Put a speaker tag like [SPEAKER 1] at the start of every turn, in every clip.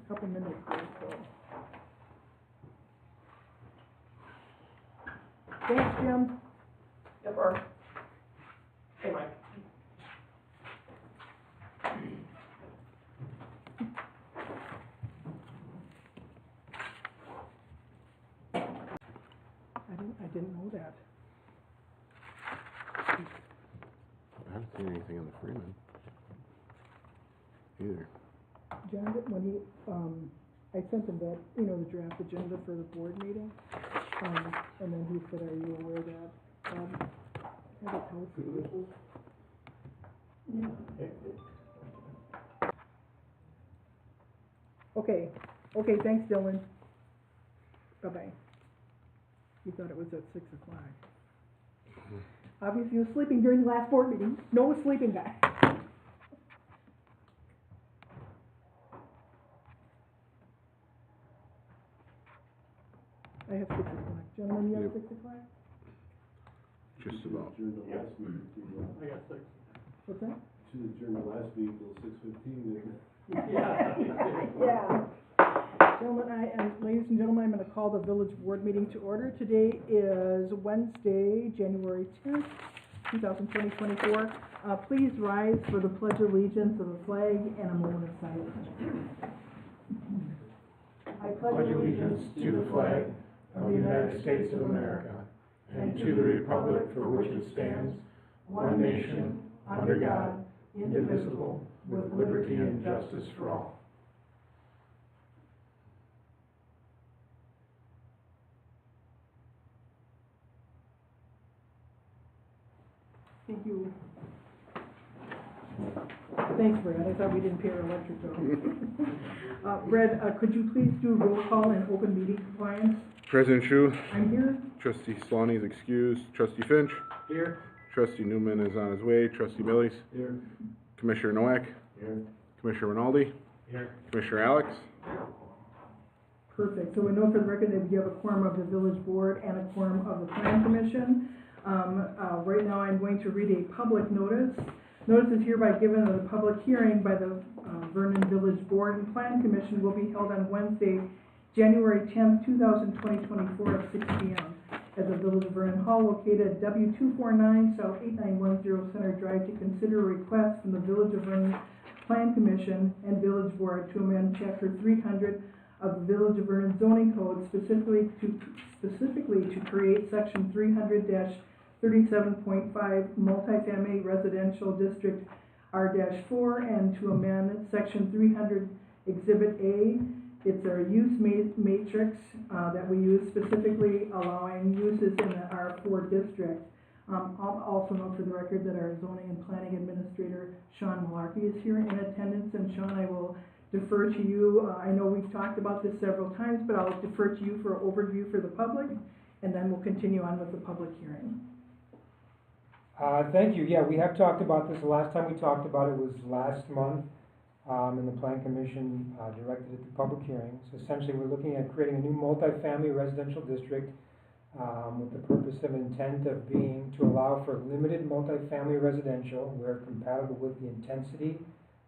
[SPEAKER 1] couple minutes here, so. Thanks, Jim.
[SPEAKER 2] Yep, or, hey, Mike.
[SPEAKER 1] I didn't know that.
[SPEAKER 3] I haven't seen anything on the Freeman either.
[SPEAKER 1] John, when he, I sent him that, the draft agenda for the board meeting. And then he said, are you aware that, I have it posted. Okay, thanks, Dylan. Bye-bye. You thought it was at 6 o'clock. Obviously, you were sleeping during the last board meeting. No sleeping guy. I have 6 o'clock. Gentlemen, you have 6 o'clock?
[SPEAKER 3] Just about.
[SPEAKER 2] I got 6.
[SPEAKER 1] What's that?
[SPEAKER 4] Should adjourn the last meeting till 6:15, didn't it?
[SPEAKER 1] Yeah. Gentlemen, ladies and gentlemen, I'm going to call the village board meeting to order. Today is Wednesday, January 10th, 2024. Please rise for the Pledge of Allegiance of the flag and a moment of silence. I
[SPEAKER 5] pledge allegiance to the flag of the United States of America and to the republic for which it stands, one nation, under God, indivisible, with liberty and justice for all.
[SPEAKER 1] Thank you. Thanks, Brad. I thought we didn't pay our electric bill. Brad, could you please do roll call and open meeting compliance?
[SPEAKER 3] President Shu.
[SPEAKER 1] I'm here.
[SPEAKER 3] Trustee Solani is excused. Trustee Finch.
[SPEAKER 2] Here.
[SPEAKER 3] Trustee Newman is on his way. Trustee Millies.
[SPEAKER 4] Here.
[SPEAKER 3] Commissioner Noack.
[SPEAKER 4] Here.
[SPEAKER 3] Commissioner Rinaldi.
[SPEAKER 4] Here.
[SPEAKER 3] Commissioner Alex.
[SPEAKER 1] Perfect. So we know for the record that you have a quorum of the village board and a quorum of the plan commission. Right now I'm going to read a public notice. Notice is hereby given that a public hearing by the Vernon Village Board and Plan Commission will be held on Wednesday, January 10th, 2024 at 6 p.m. at the Village of Vernon Hall located at W249 South 8910 Center Drive to consider a request from the Village of Vernon Plan Commission and Village Board to amend Chapter 300 of the Village of Vernon zoning code specifically to create Section 300-37.5 multifamily residential district R-4 and to amend Section 300 Exhibit A. It's our use matrix that we use specifically allowing uses in the R4 district. I'll also note for the record that our zoning and planning administrator, Sean Malarkey, is here in attendance. And Sean, I will defer to you. I know we've talked about this several times, but I'll defer to you for an overview for the public, and then we'll continue on with the public hearing.
[SPEAKER 5] Thank you. Yeah, we have talked about this. The last time we talked about it was last month, and the Plan Commission directed it to public hearing. So essentially, we're looking at creating a new multifamily residential district with the purpose and intent of being to allow for limited multifamily residential where compatible with the intensity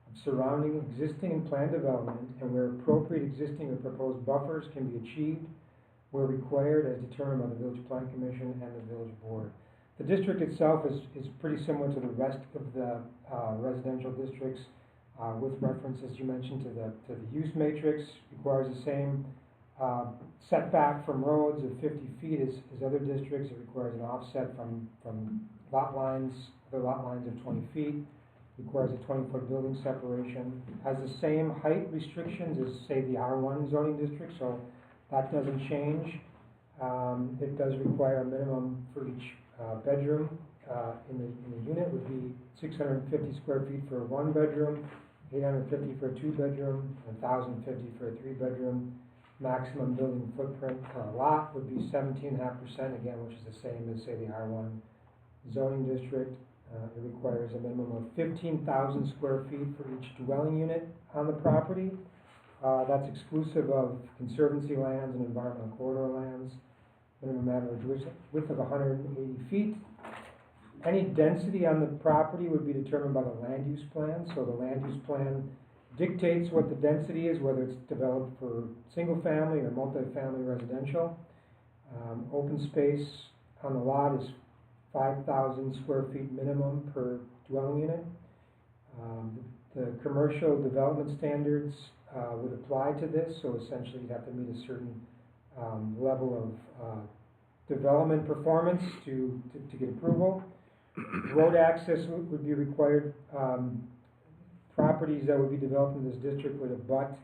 [SPEAKER 5] of surrounding existing and planned development, and where appropriate existing or proposed buffers can be achieved where required as determined by the Village Plan Commission and the Village Board. The district itself is pretty similar to the rest of the residential districts with reference, as you mentioned, to the use matrix. Requires the same setback from roads of 50 feet as other districts. It requires an offset from lot lines, other lot lines of 20 feet. Requires a 20-foot building separation. Has the same height restrictions as, say, the R1 zoning district, so that doesn't change. It does require a minimum for each bedroom in the unit would be 650 square feet for a one bedroom, 850 for a two bedroom, and 1,050 for a three bedroom. Maximum building footprint on a lot would be 17.5%, again, which is the same as, say, the R1 zoning district. It requires a minimum of 15,000 square feet for each dwelling unit on the property. That's exclusive of conservancy lands and environmental corridor lands. Minimum average width of 180 feet. Any density on the property would be determined by the land use plan. So the land use plan dictates what the density is, whether it's developed for single-family or multifamily residential. Open space on the lot is 5,000 square feet minimum per dwelling unit. The commercial development standards would apply to this, so essentially you'd have to meet a certain level of development performance to get approval. Road access would be required. Properties that would be developed in this district would abut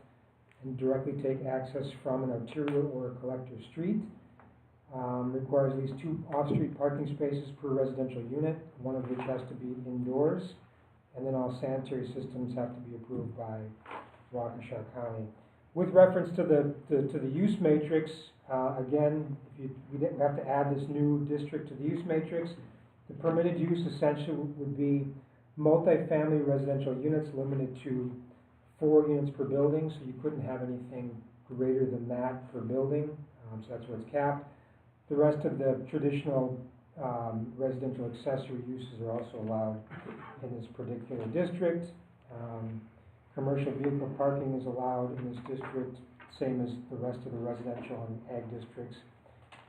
[SPEAKER 5] and directly take access from an arterial or a collector street. Requires at least 2 off-street parking spaces per residential unit, one of which has to be indoors, and then all sanitary systems have to be approved by Waukesha County. With reference to the use matrix, again, we have to add this new district to the use matrix. The permitted use essentially would be multifamily residential units limited to 4 units per building, so you couldn't have anything greater than that per building, so that's where it's capped. The rest of the traditional residential accessory uses are also allowed in this particular district. Commercial vehicle parking is allowed in this district, same as the rest of the residential and ag districts.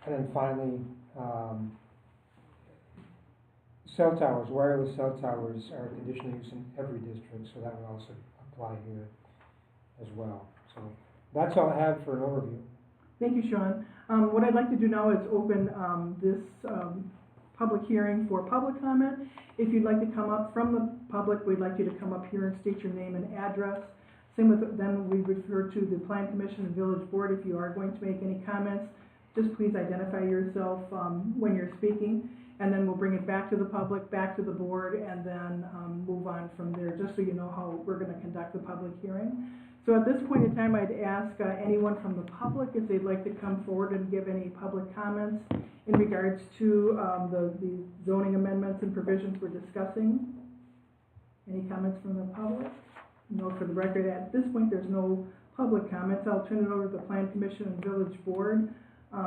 [SPEAKER 5] And then finally, cell towers, wireless cell towers are conditional use in every district, so that would also apply here as well. So that's all I have for an overview.
[SPEAKER 1] Thank you, Sean. What I'd like to do now is open this public hearing for public comment. If you'd like to come up from the public, we'd like you to come up here and state your name and address. Same with, then we refer to the Plan Commission and Village Board. If you are going to make any comments, just please identify yourself when you're speaking, and then we'll bring it back to the public, back to the board, and then move on from there, just so you know how we're going to conduct the public hearing. So at this point in time, I'd ask anyone from the public if they'd like to come forward and give any public comments in regards to the zoning amendments and provisions we're discussing. Any comments from the public? No, for the record, at this point, there's no public comments. I'll turn it over to the Plan Commission and Village Board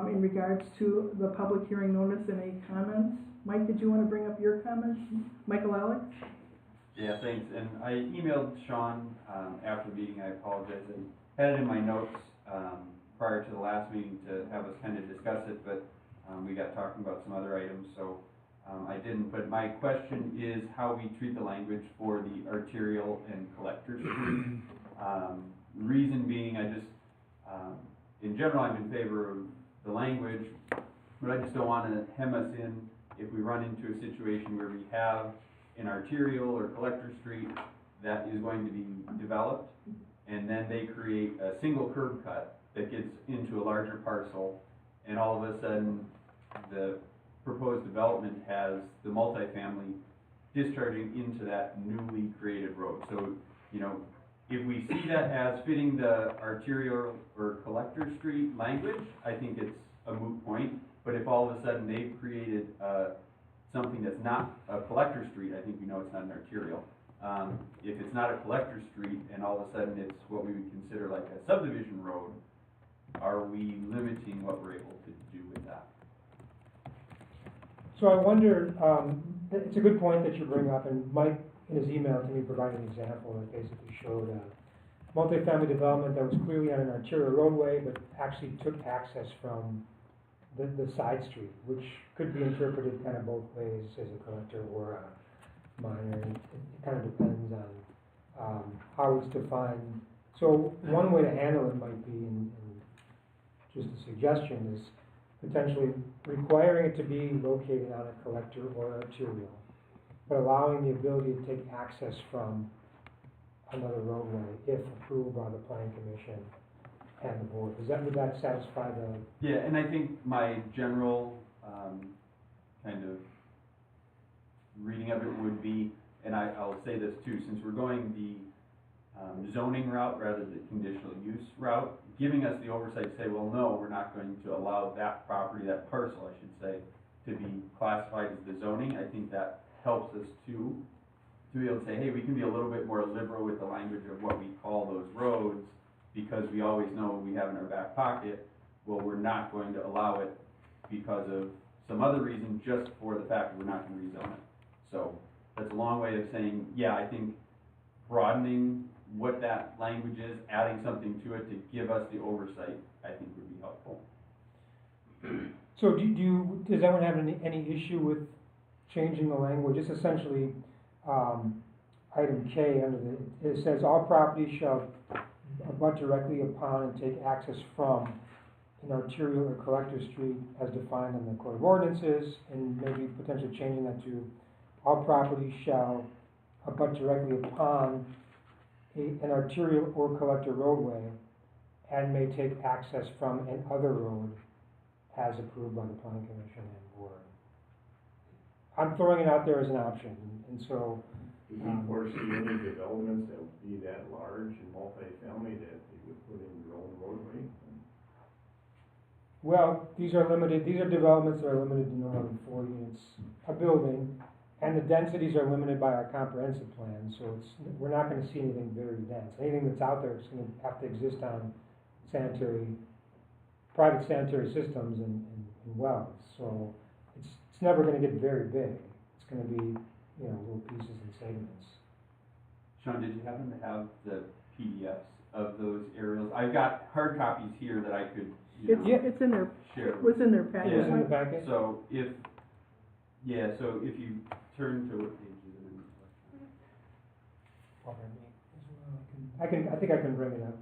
[SPEAKER 1] in regards to the public hearing notice and any comments. Mike, did you want to bring up your comments? Michael Alex?
[SPEAKER 6] Yeah, thanks. And I emailed Sean after the meeting. I apologize. I had it in my notes prior to the last meeting to have us kind of discuss it, but we got talking about some other items, so I didn't. But my question is how we treat the language for the arterial and collector street. Reason being, I just, in general, I'm in favor of the language, but I just don't want to hem us in if we run into a situation where we have an arterial or collector street that is going to be developed, and then they create a single curb cut that gets into a larger parcel, and all of a sudden the proposed development has the multifamily discharging into that newly created road. So, you know, if we see that as fitting the arterial or collector street language, I think it's a moot point. But if all of a sudden they've created something that's not a collector street, I think we know it's not an arterial. If it's not a collector street and all of a sudden it's what we would consider like a subdivision road, are we limiting what we're able to do with that?
[SPEAKER 5] So I wonder, it's a good point that you bring up, and Mike, in his email to me, provided an example that basically showed a multifamily development that was clearly on an arterial roadway, but actually took access from the side street, which could be interpreted kind of both ways as a collector or a minor. It kind of depends on how it's defined. So one way to handle it might be, and just a suggestion, is potentially requiring it to be located on a collector or arterial, but allowing the ability to take access from another roadway if approved by the Planning Commission and the board. Would that satisfy the?
[SPEAKER 6] Yeah, and I think my general kind of reading of it would be, and I'll say this too, since we're going the zoning route rather than the conditional use route, giving us the oversight to say, well, no, we're not going to allow that property, that parcel, I should say, to be classified as the zoning. I think that helps us to be able to say, hey, we can be a little bit more liberal with the language of what we call those roads, because we always know we have in our back pocket, well, we're not going to allow it because of some other reason, just for the fact that we're not going to rezone it. So that's a long way of saying, yeah, I think broadening what that language is, adding something to it to give us the oversight, I think would be helpful.
[SPEAKER 5] So does anyone have any issue with changing the language? It's essentially, item K under it says, all properties shall abut directly upon and take access from an arterial or collector street as defined in the Code of Ordinances, and maybe potentially changing that to, all properties shall abut directly upon an arterial or collector roadway and may take access from an other road as approved by the Planning Commission and Board. I'm throwing it out there as an option, and so.
[SPEAKER 4] Do you foresee any developments that would be that large in multifamily that they would put in their own roadway?
[SPEAKER 5] Well, these are developments that are limited to no more than 4 units a building, and the densities are limited by our comprehensive plan, so we're not gonna see anything very dense. Anything that's out there is gonna have to exist on private sanitary systems and wells, so it's never gonna get very big. It's gonna be, little pieces and segments.
[SPEAKER 6] Sean, did you happen to have the PDFs of those aerials? I've got hard copies here that I could,
[SPEAKER 1] It's in their,
[SPEAKER 6] share.
[SPEAKER 1] it was in their package.
[SPEAKER 5] Is it in the packet?
[SPEAKER 6] So if you turn to what page is it in?
[SPEAKER 5] I think I can bring it up.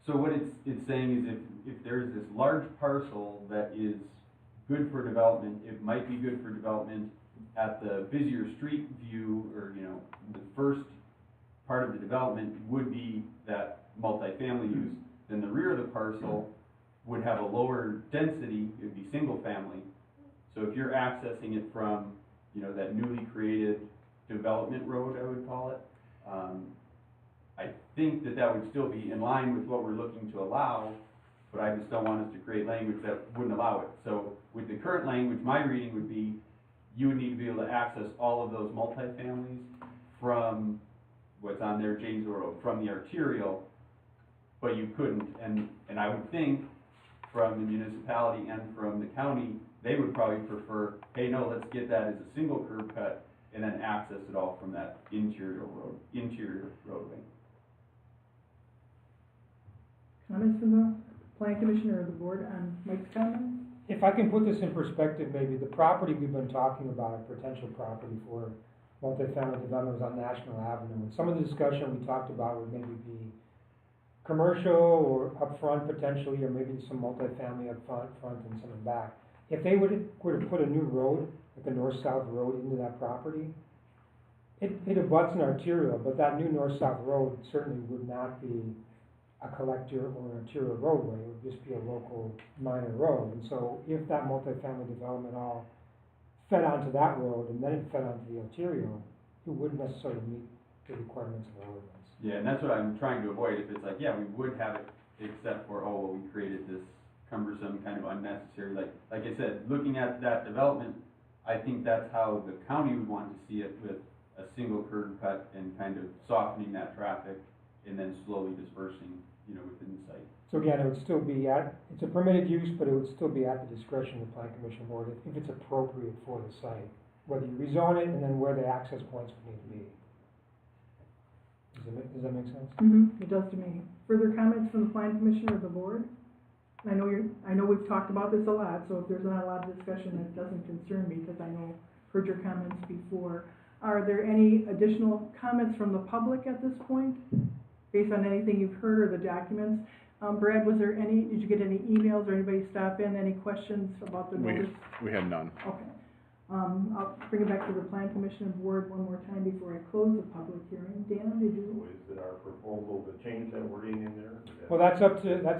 [SPEAKER 6] So what it's saying is if there's this large parcel that is good for development, it might be good for development at the busier street view, or, the first part of the development would be that multifamily use. Then the rear of the parcel would have a lower density, it would be single family. So if you're accessing it from, that newly created development road, I would call it, I think that would still be in line with what we're looking to allow, but I just don't want us to create language that wouldn't allow it. So with the current language, my reading would be, you would need to be able to access all of those multifamilies from what's on there, Janesville Road, from the arterial, but you couldn't. And I would think from the municipality and from the county, they would probably prefer, hey, no, let's get that as a single curb cut and then access it all from that interior roadway.
[SPEAKER 1] Comments from the Planning Commission or the board on Mike's comments?
[SPEAKER 5] If I can put this in perspective, maybe the property we've been talking about, potential property for multifamily development, was on National Avenue. And some of the discussion we talked about would maybe be commercial or upfront potentially, or maybe some multifamily up front and some in back. If they were to put a new road, like a north-south road into that property, it abuts an arterial, but that new north-south road certainly would not be a collector or an arterial roadway. It would just be a local minor road. And so if that multifamily development all fed onto that road and then it fed onto the arterial, it wouldn't necessarily meet the requirements of the ordinance.
[SPEAKER 6] Yeah, and that's what I'm trying to avoid. If it's like, yeah, we would have it, except for, we created this cumbersome, kind of unnecessary, like I said, looking at that development, I think that's how the county would want to see it, with a single curb cut and kind of softening that traffic and then slowly dispersing, within the site.
[SPEAKER 5] So again, it would still be it's a permitted use, but it would still be at the discretion of the Planning Commission Board if it's appropriate for the site, whether you rezone it and then where the access points would need to be. Does that make sense?
[SPEAKER 1] It does to me. Further comments from the Planning Commission or the board? I know we've talked about this a lot, so if there's not a lot of discussion, that doesn't concern me, because I know, heard your comments before. Are there any additional comments from the public at this point, based on anything you've heard or the documents? Brad, did you get any emails or anybody stop in, any questions about the notice?
[SPEAKER 3] We had none.
[SPEAKER 1] Okay. I'll bring it back to the Plan Commission and Board one more time before I close the public hearing. Dan, did you?
[SPEAKER 4] So is it our proposal to change that wording in there?
[SPEAKER 5] Well, that's up to you.
[SPEAKER 4] I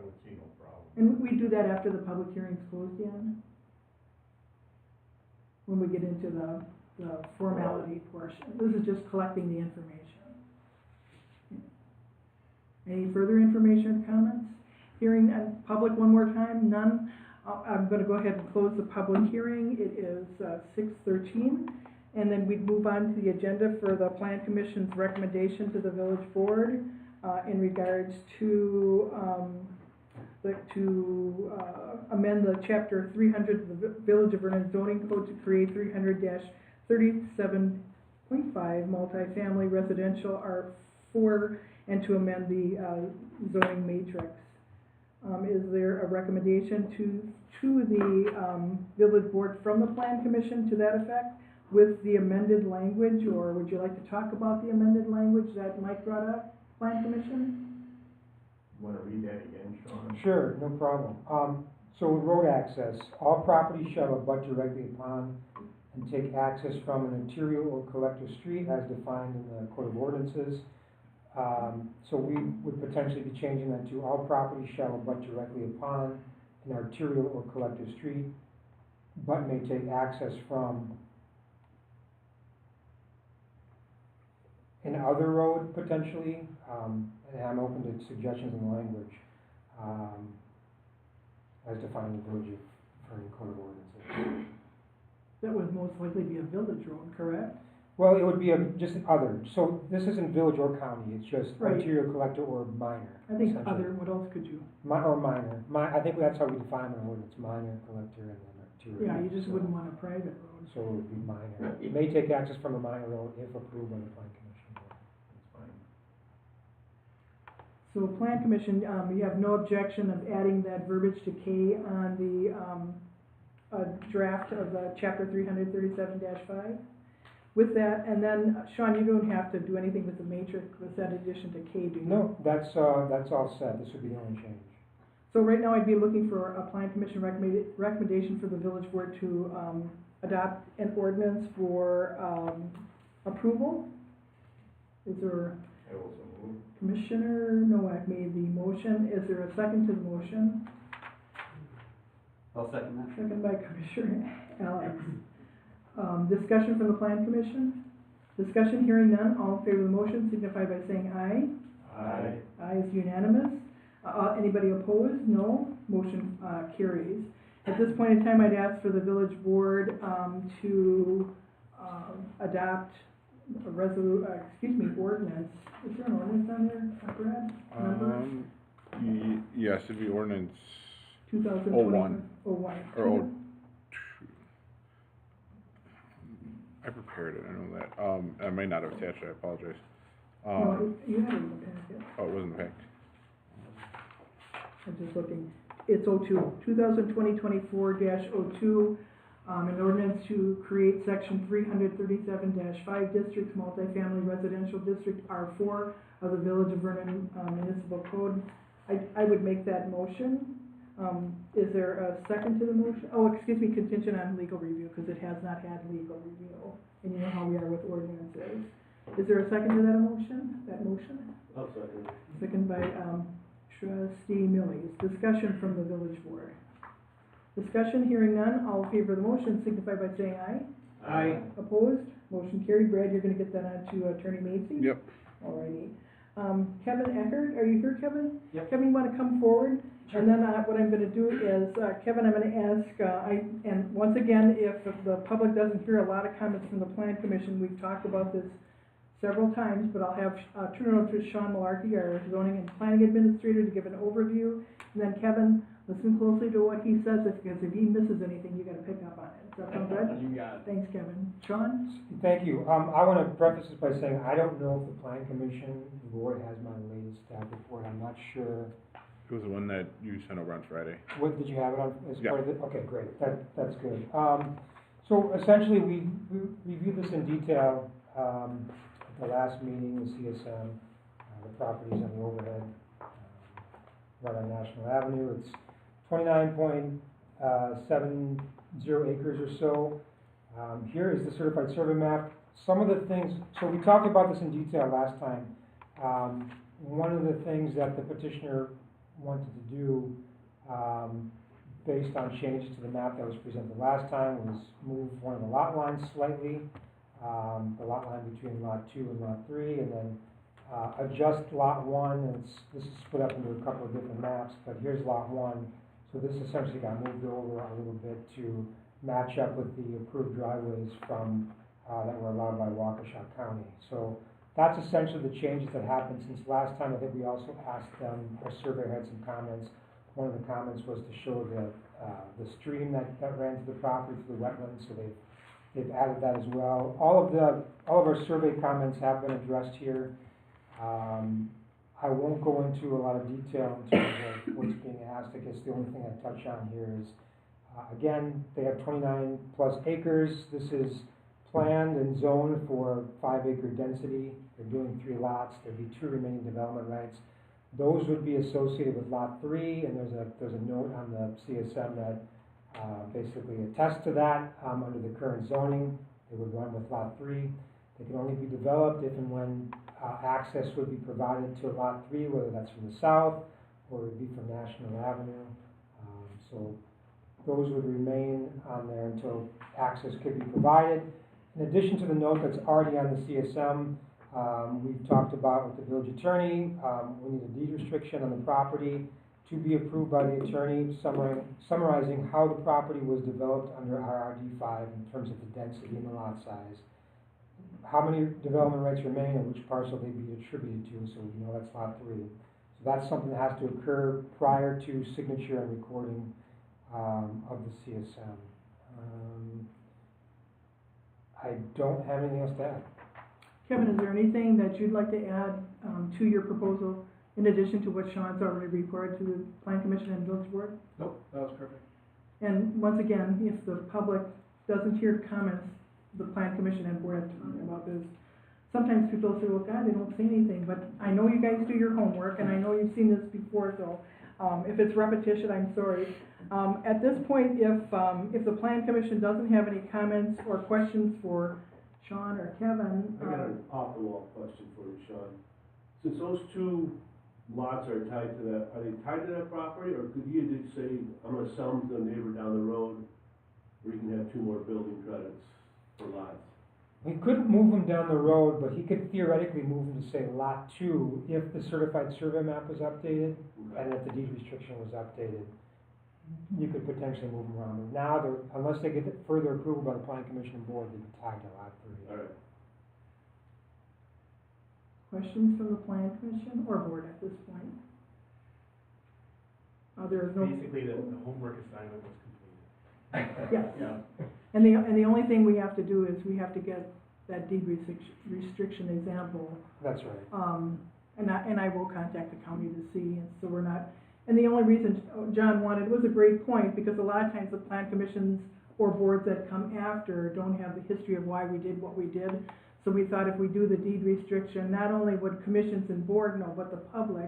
[SPEAKER 4] would see no problem.
[SPEAKER 1] And we do that after the public hearing's closed, Dan? When we get into the formality portion. This is just collecting the information. Any further information or comments? Hearing public one more time, none. I'm going to go ahead and close the public hearing. It is 6:13, and then we'd move on to the agenda for the Plan Commission's recommendation to the Village Board in regards to amend the Chapter 300 of the Village of Vernon zoning code to create 300-37 .5 multifamily residential R4 and to amend the zoning matrix. Is there a recommendation to the village board from the plan commission to that effect with the amended language, or would you like to talk about the amended language that Mike brought up, plan commission?
[SPEAKER 4] You wanna read that again, Sean?
[SPEAKER 5] Sure, no problem. So with road access, all properties shall abut directly upon and take access from an interior or collector street as defined in the Code of Ordinances. So we would potentially be changing that to all properties shall abut directly upon an arterial or collector street, but may take access from an other road potentially, and I'm open to suggestions in the language, as defined in the Village of Vernon Code of Ordinances.
[SPEAKER 1] That would most likely be a village road, correct?
[SPEAKER 5] Well, it would be just an other, so this isn't village or county, it's just
[SPEAKER 1] Right.
[SPEAKER 5] arterial collector or minor.
[SPEAKER 1] I think
[SPEAKER 5] essentially.
[SPEAKER 1] other, what else could you?
[SPEAKER 5] Or minor, I think that's how we define an ordinance, minor, collector, and then arterial.
[SPEAKER 1] Yeah, you just
[SPEAKER 5] So-
[SPEAKER 1] wouldn't want a private road.
[SPEAKER 5] So it would be minor. It may take access from a minor road if approved by the plan commission.
[SPEAKER 4] That's fine.
[SPEAKER 1] So plan commission, you have no objection of adding that verbiage to K on the, draft of the chapter 337-5? With that, and then Sean, you don't have to do anything with the matrix with that addition to K, do you?
[SPEAKER 5] No, that's all set, this would be the only change.
[SPEAKER 1] So right now I'd be looking for a plan commission recommendation for the village board to, adopt an ordinance for, approval. Is there,
[SPEAKER 4] I also move.
[SPEAKER 1] Commissioner Nowak made the motion, is there a second to the motion?
[SPEAKER 6] I'll second that.
[SPEAKER 1] Second by Commissioner Alex. Discussion from the plan commission? Discussion, hearing none, all in favor of the motion signify by saying aye.
[SPEAKER 4] Aye.
[SPEAKER 1] Aye is unanimous. Anybody opposed? No. Motion carries. At this point in time, I'd ask for the village board to adopt a ordinance. Is there an ordinance on there, Brad? Number?
[SPEAKER 3] Yes, it'd be ordinance
[SPEAKER 1] 2020.
[SPEAKER 3] 01.
[SPEAKER 1] 01.
[SPEAKER 3] or 02. I prepared it, I know that. I may not have attached it, I apologize.
[SPEAKER 1] No, you had it in the packet.
[SPEAKER 3] Oh, it wasn't packed.
[SPEAKER 1] I'm just looking, it's 02, 2020-24-02, an ordinance to create section 337-5 districts, multifamily residential district R4 of the Village of Vernon Municipal Code. I would make that motion. Is there a second to the motion? Oh, excuse me, contingent on legal review, because it has not had legal review, and you know how we are with ordinances. Is there a second to that motion?
[SPEAKER 2] I'll second.
[SPEAKER 1] Second by, Trustee Millies. Discussion from the village board. Discussion, hearing none, all in favor of the motion signify by saying aye.
[SPEAKER 2] Aye.
[SPEAKER 1] Opposed? Motion carried. Brad, you're gonna get that on to Attorney Macy?
[SPEAKER 3] Yep.
[SPEAKER 1] Alrighty. Kevin Eckert, are you here, Kevin?
[SPEAKER 6] Yep.
[SPEAKER 1] Kevin, you wanna come forward? And then, what I'm gonna do is, Kevin, I'm gonna ask, and once again, if the public doesn't hear a lot of comments from the plan commission, we've talked about this several times, but I'll have, turn it over to Sean Malarkey, our zoning and planning administrator, to give an overview. And then Kevin, listen closely to what he says, because if he misses anything, you gotta pick up on it. Does that sound good?
[SPEAKER 2] You got it.
[SPEAKER 1] Thanks, Kevin. Sean?
[SPEAKER 5] Thank you. I want to preface this by saying I don't know if the plan commission board has my latest staff report. I'm not sure.
[SPEAKER 3] It was the one that you sent over on Friday.
[SPEAKER 5] What, did you have it on as
[SPEAKER 3] Yeah.
[SPEAKER 5] part of it? Okay, great. That's good. So essentially, we reviewed this in detail at the last meeting with CSM, the properties on the overhead, right on National Avenue. It's 29.70 acres or so. Here is the certified survey map. Some of the things, so we talked about this in detail last time. One of the things that the petitioner wanted to do, based on changes to the map that was presented last time, was move one of the lot lines slightly, the lot line between lot 2 and lot 3, and then adjust lot 1, and this is split up into a couple of different maps, but here's lot 1. So this essentially got moved over a little bit to match up with the approved driveways from, that were allowed by Waukesha County. So that's essentially the changes that happened since last time. I think we also asked them, our surveyor had some comments. One of the comments was to show the stream that ran to the property through the wetlands, so they've they've added that as well. All of our survey comments have been addressed here. I won't go into a lot of detail in terms of what's being asked. I guess the only thing I touch on here is, again, they have 29 plus acres. This is planned and zoned for 5-acre density. They're doing 3 lots. There'd be 2 remaining development rights. Those would be associated with lot 3, and there's a note on the CSM that basically attests to that. Under the current zoning, they would run with lot 3. They can only be developed if and when access would be provided to lot 3, whether that's from the south or it would be from National Avenue. So those would remain on there until access could be provided. In addition to the note that's already on the CSM, we've talked about with the village attorney, we need a deed restriction on the property to be approved by the attorney, summarizing how the property was developed under RRD5 in terms of the density and the lot size, how many development rights remain and which parcel they be attributed to, so we know that's lot 3. So that's something that has to occur prior to signature and recording of the CSM. I don't have anything else to add.
[SPEAKER 1] Kevin, is there anything that you'd like to add to your proposal in addition to what Sean's already reported to the Plan Commission and Village Board?
[SPEAKER 2] Nope, that was perfect.
[SPEAKER 1] And once again, if the public doesn't hear comments, the Plan Commission and Board have talked about this. Sometimes people say, well, God, they don't say anything, but I know you guys do your homework, and I know you've seen this before, so if it's repetition, I'm sorry. At this point, if the Plan Commission doesn't have any comments or questions for Sean or Kevin,
[SPEAKER 7] I got an off-the-wall question for you, Sean. Since those 2 lots are tied to that, are they tied to that property, or could you just say, I'm gonna sell them to a neighbor down the road, where you can have 2 more building credits for lots?
[SPEAKER 5] He couldn't move them down the road, but he could theoretically move them to say lot 2 if the certified survey map was updated and if the deed restriction was updated. You could potentially move them around. But now, unless they get further approval by the Plan Commission and Board, they'd be tied to lot 3.
[SPEAKER 7] All right.
[SPEAKER 1] questions from the Plan Commission or Board at this point? There is no.
[SPEAKER 2] Basically, the homework assignment was completed.
[SPEAKER 1] Yes.
[SPEAKER 2] Yeah.
[SPEAKER 1] And the only thing we have to do is we have to get that deed restriction example.
[SPEAKER 5] That's right.
[SPEAKER 1] And I will contact the county to see, and so we're not, and the only reason John wanted was a great point, because a lot of times the Plan Commissions or boards that come after don't have the history of why we did what we did. So we thought if we do the deed restriction, not only would commissions and board know, but the public,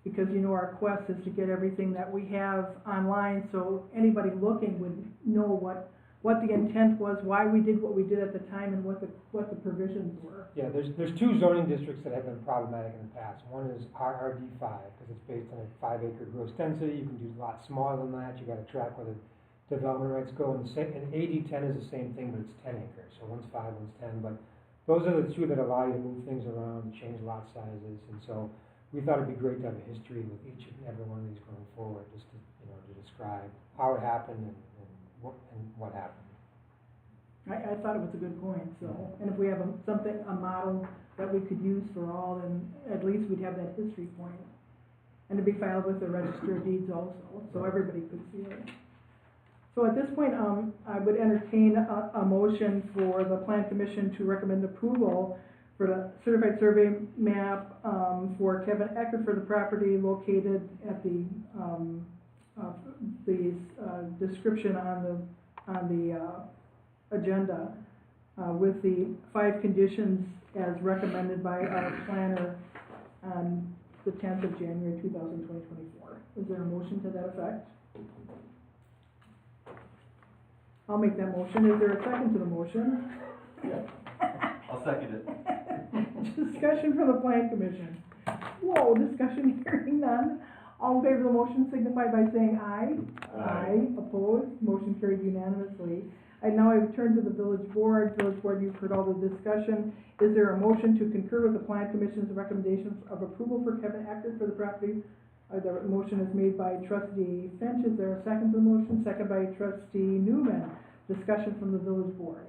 [SPEAKER 1] because you know our quest is to get everything that we have online, so anybody looking would know what the intent was, why we did what we did at the time, and what the provisions were.
[SPEAKER 5] Yeah, there's 2 zoning districts that have been problematic in the past. One is RRD5, because it's based on a 5-acre gross density. You can do a lot smaller than that. You got to track where the development rights go. And AD10 is the same thing, but it's 10 acres. So one's 5, one's 10. But those are the 2 that allow you to move things around, change lot sizes. And so we thought it'd be great to have a history with each and every one of these going forward, just to describe how it happened and what happened.
[SPEAKER 1] I thought it was a good point, so, and if we have a model that we could use for all, then at least we'd have that history point. And to be filed with the Register of Deeds also, so everybody could see it. So at this point, I would entertain a motion for the Plan Commission to recommend approval for the certified survey map for Kevin Eckert for the property located at the description on the agenda with the 5 conditions as recommended by our planner on the 10th of January 2024. Is there a motion to that effect? I'll make that motion. Is there a second to the motion?
[SPEAKER 6] I'll second it.
[SPEAKER 1] Discussion from the Plan Commission. Whoa, discussion hearing none. All in favor of the motion signify by saying aye. Aye. Opposed? Motion carried unanimously. And now I turn to the Village Board. Village Board, you've heard all the discussion. Is there a motion to concur with the Plan Commission's recommendations of approval for Kevin Eckert for the property? The motion is made by Trustee Finch. Is there a second to the motion? Second by Trustee Newman. Discussion from the Village Board.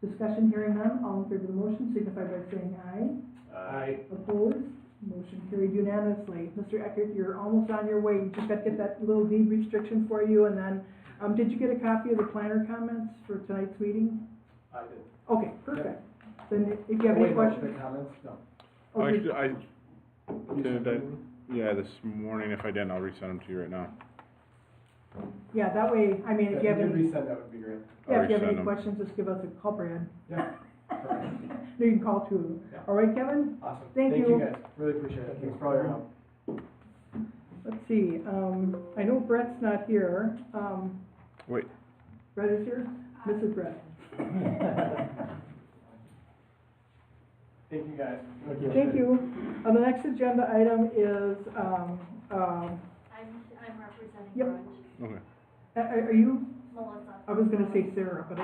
[SPEAKER 1] Discussion hearing none. All in favor of the motion signify by saying aye.
[SPEAKER 2] Aye.
[SPEAKER 1] Opposed? Motion carried unanimously. Mr. Eckert, you're almost on your way. We just got to get that little deed restriction for you, and then Did you get a copy of the planner comments for tonight's meeting?
[SPEAKER 2] I did.
[SPEAKER 1] Okay, perfect. Then if you have any questions.
[SPEAKER 2] comments? No.
[SPEAKER 3] Oh,
[SPEAKER 1] Okay.
[SPEAKER 3] actually, yeah, this morning, if I didn't, I'll resend them to you right now.
[SPEAKER 1] Yeah, that way, I mean, if you have any,
[SPEAKER 2] resend, that would be great.
[SPEAKER 1] yeah, if you have
[SPEAKER 3] I'll
[SPEAKER 1] any
[SPEAKER 3] resend 'em.
[SPEAKER 1] questions, just give us a call, Brad.
[SPEAKER 2] Yeah.
[SPEAKER 1] No, you can call too.
[SPEAKER 2] Yeah.
[SPEAKER 1] All right, Kevin?
[SPEAKER 2] Awesome.
[SPEAKER 1] Thank you.
[SPEAKER 2] guys, really appreciate it, thanks for all your help.
[SPEAKER 1] Let's see, I know Brett's not here.
[SPEAKER 3] Wait,
[SPEAKER 1] Brett is here? Mrs. Brett.
[SPEAKER 2] Thank you, guys.
[SPEAKER 1] Thank you. The next agenda item is,
[SPEAKER 8] I'm representing
[SPEAKER 1] Yep.
[SPEAKER 8] Grudge.
[SPEAKER 3] okay.
[SPEAKER 1] are you,
[SPEAKER 8] Melissa.
[SPEAKER 1] I was gonna say Sarah, but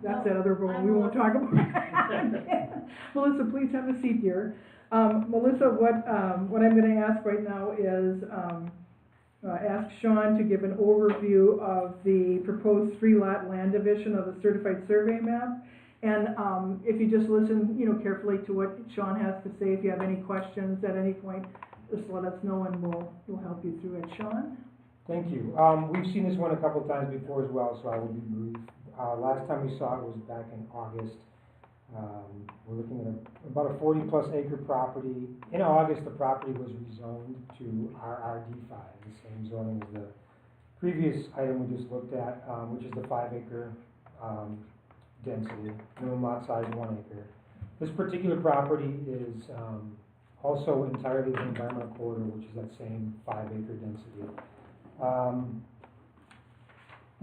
[SPEAKER 1] that's that other one
[SPEAKER 8] I'm
[SPEAKER 1] we won't talk
[SPEAKER 8] Melissa.
[SPEAKER 1] about. Melissa, please have a seat here. Melissa, what I'm gonna ask right now is, ask Sean to give an overview of the proposed 3-lot land division of the certified survey map. And, if you just listen, carefully to what Sean has to say, if you have any questions at any point, just let us know and we'll help you through it. Sean?
[SPEAKER 5] Thank you. We've seen this one a couple of times before as well, so I will be brief. Last time we saw it was back in August. We're looking at about a 40-plus acre property. In August, the property was rezoned to RRD5, the same zoning as the previous item we just looked at, which is the 5-acre density, minimum lot size 1 acre. This particular property is also entirely the environmental corridor, which is that same 5-acre density.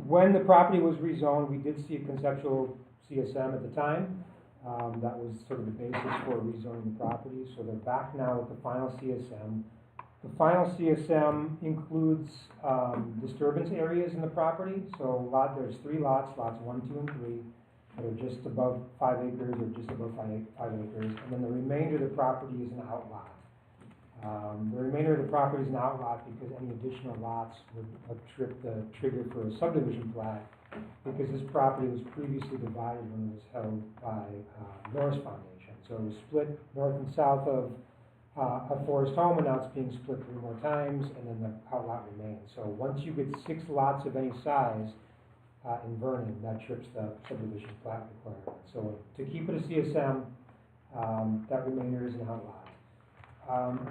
[SPEAKER 5] When the property was rezoned, we did see a conceptual CSM at the time. That was sort of the basis for rezoning the property, so they're back now with the final CSM. The final CSM includes disturbance areas in the property, so there's 3 lots, lots 1, 2, and 3, that are just above 5 acres or just above 5 acres, and then the remainder of the property is an outlot. The remainder of the property is an outlot because any additional lots would have tripped the trigger for a subdivision plat, because this property was previously divided when it was held by Norris Foundation. So it was split north and south of Forest Home, and now it's being split 3 more times, and then the outlot remains. So once you get 6 lots of any size in Vernon, that trips the subdivision plat requirement. So to keep it a CSM, that remainder is an outlot.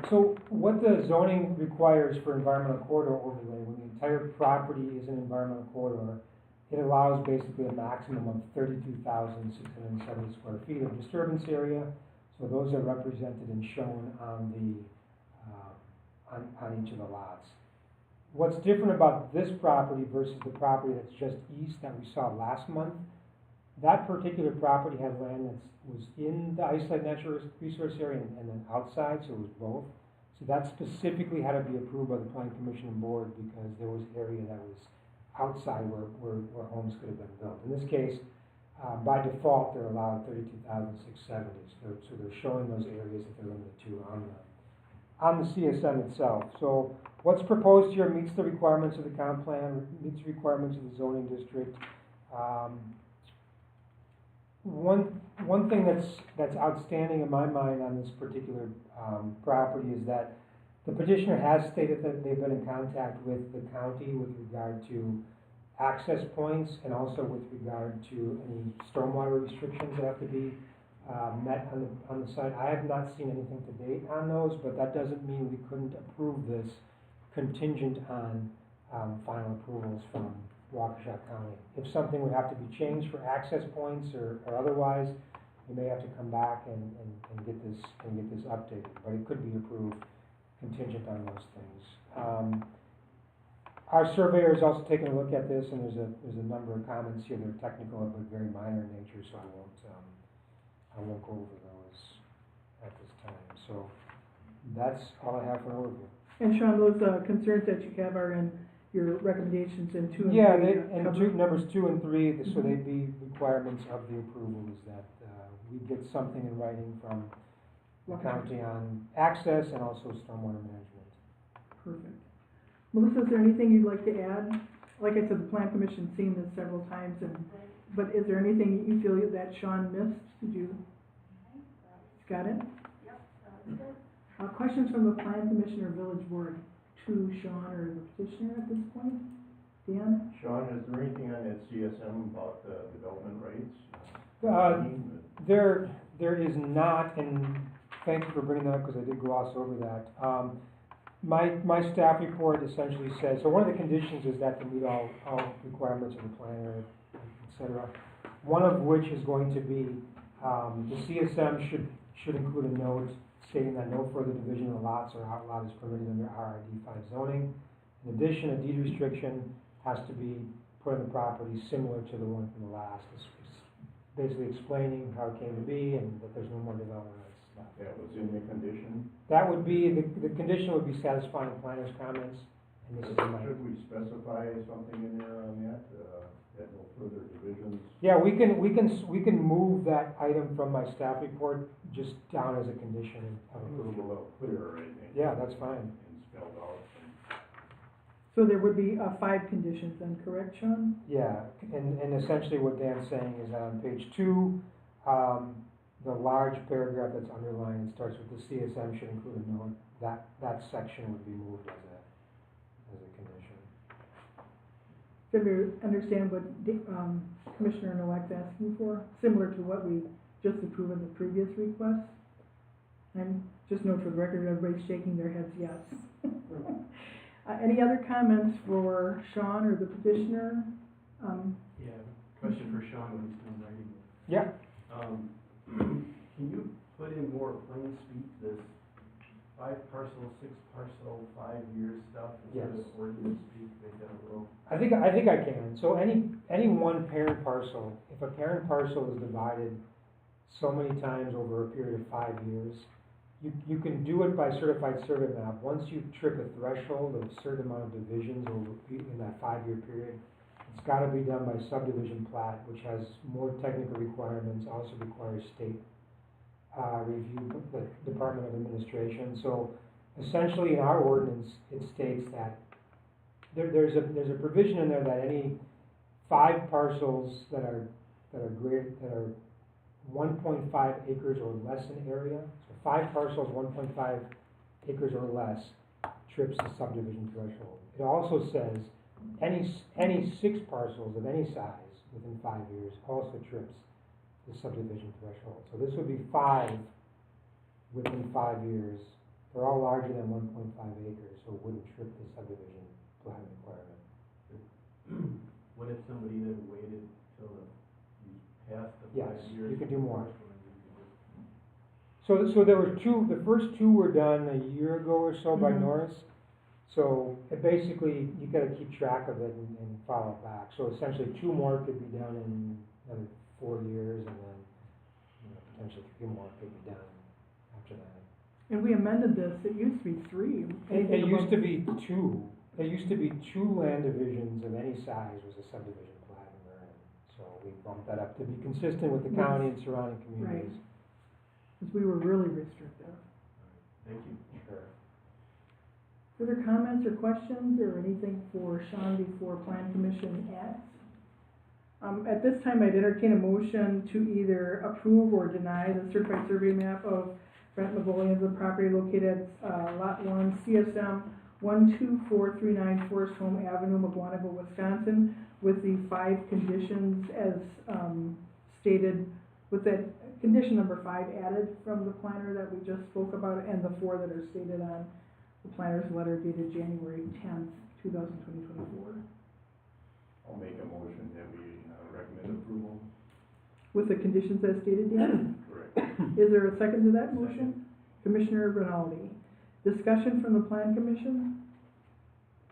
[SPEAKER 5] So what the zoning requires for environmental corridor overlay, when the entire property is an environmental corridor, it allows basically a maximum of 32,670 square feet of disturbance area. So those are represented and shown on each of the lots. What's different about this property versus the property that's just east that we saw last month, that particular property had land that was in the isolated natural resource area and then outside, so it was both. So that specifically had to be approved by the Planning Commission and Board because there was area that was outside where homes could have been built. In this case, by default, they're allowed 32,670. So they're showing those areas that they're limited to on the CSM itself. So what's proposed here meets the requirements of the comp plan, meets the requirements of the zoning district. One thing that's outstanding in my mind on this particular property is that the petitioner has stated that they've been in contact with the county with regard to access points and also with regard to any stormwater restrictions that have to be met on the site. I have not seen anything to date on those, but that doesn't mean we couldn't approve this contingent on final approvals from Waukesha County. If something would have to be changed for access points or otherwise, we may have to come back and get this updated, but it could be approved contingent on those things. Our surveyor is also taking a look at this, and there's a number of comments here that are technical but very minor in nature, so I won't go over those at this time. So that's all I have for an overview.
[SPEAKER 1] And Sean, those concerns that you have are in your recommendations in 2 and 3?
[SPEAKER 5] Yeah, numbers 2 and 3, so they'd be requirements of the approval, is that we get something in writing from the county on access and also stormwater management.
[SPEAKER 1] Perfect. Melissa, is there anything you'd like to add? Like I said, the Plan Commission's seen this several times, but is there anything you feel that Sean missed? Did you? Got it?
[SPEAKER 8] Yep, that was good.
[SPEAKER 1] Questions from the Plan Commission or Village Board to Sean or the petitioner at this point? Dan?
[SPEAKER 4] Sean, is there anything on that CSM about the development rates?
[SPEAKER 5] There is not, and thank you for bringing that up, because I did gloss over that. My staff report essentially says, so one of the conditions is that to meet all requirements of the planner, et cetera. One of which is going to be, the CSM should include a note stating that no further division of lots or outlot is permitted under RRD 5 zoning. In addition, a deed restriction has to be put on the property similar to the one from the last. It's basically explaining how it came to be and that there's no more development rights left.
[SPEAKER 4] That was in the condition?
[SPEAKER 5] That would be, the condition would be satisfying planner's comments, and this is in my.
[SPEAKER 4] Should we specify something in there on that, that no further divisions?
[SPEAKER 5] Yeah, we can move that item from my staff report just down as a condition of
[SPEAKER 4] A
[SPEAKER 5] approval.
[SPEAKER 4] little clearer, I think.
[SPEAKER 5] Yeah, that's fine.
[SPEAKER 4] And spelled out.
[SPEAKER 1] So there would be 5 conditions then, correct, Sean?
[SPEAKER 5] Yeah, and essentially what Dan's saying is on page 2, the large paragraph that's underlined, it starts with the CSM should include a note, that section would be moved as a condition.
[SPEAKER 1] Did we understand what Commissioner-elect's asking for? Similar to what we just approved in the previous request? And just note for the record, everybody's shaking their heads yes. Any other comments for Sean or the petitioner?
[SPEAKER 2] Yeah, question for Sean when he's done writing.
[SPEAKER 5] Yeah.
[SPEAKER 2] Can you put in more plain speak this 5 parcel, 6 parcel, 5 year stuff instead
[SPEAKER 5] Yes.
[SPEAKER 2] of ordinance speak, make that a little?
[SPEAKER 5] I think I can. So any one parent parcel, if a parent parcel is divided so many times over a period of 5 years, you can do it by certified survey map. Once you trip a threshold of a certain amount of divisions over in that 5-year period, it's got to be done by subdivision plat, which has more technical requirements, also requires state review, the Department of Administration. So essentially in our ordinance, it states that there's a provision in there that any 5 parcels that are 1.5 acres or less in area, so 5 parcels 1.5 acres or less trips the subdivision threshold. It also says any 6 parcels of any size within 5 years also trips the subdivision threshold. So this would be 5 within 5 years. They're all larger than 1.5 acres, so it wouldn't trip the subdivision plan requirement.
[SPEAKER 2] What if somebody then waited till you passed the 5
[SPEAKER 5] Yes,
[SPEAKER 2] years?
[SPEAKER 5] you could do more.
[SPEAKER 2] before you could
[SPEAKER 5] So there were 2, the first 2 were done a year ago or so by
[SPEAKER 1] Mhm.
[SPEAKER 5] Norris. So it basically, you gotta keep track of it and follow it back. So essentially 2 more could be done in another 4 years, and then, potentially 3 more could be done after that.
[SPEAKER 1] And we amended this, it used to be 3.
[SPEAKER 5] It used to be 2. It used to be 2 land divisions of any size was a subdivision plat in Vernon. So we bumped that up to be consistent with the county and surrounding communities.
[SPEAKER 1] Because we were really restrictive.
[SPEAKER 2] Thank you.
[SPEAKER 5] Sure.
[SPEAKER 1] Further comments or questions or anything for Sean before Plan Commission acts? At this time, I'd entertain a motion to either approve or deny the certified survey map of Brent Magolian, the property located at Lot 1, CSM 12439 Forest Home Avenue, Mugwanago, Wisconsin, with the 5 conditions as stated, with that condition number 5 added from the planner that we just spoke about, and the 4 that are stated on the planner's letter dated January 10th, 2024.
[SPEAKER 4] I'll make a motion that we recommend approval.
[SPEAKER 1] With the conditions as stated, Dan?
[SPEAKER 4] Correct.
[SPEAKER 1] Is there a second to that motion? Commissioner Rinaldi. Discussion from the Plan Commission?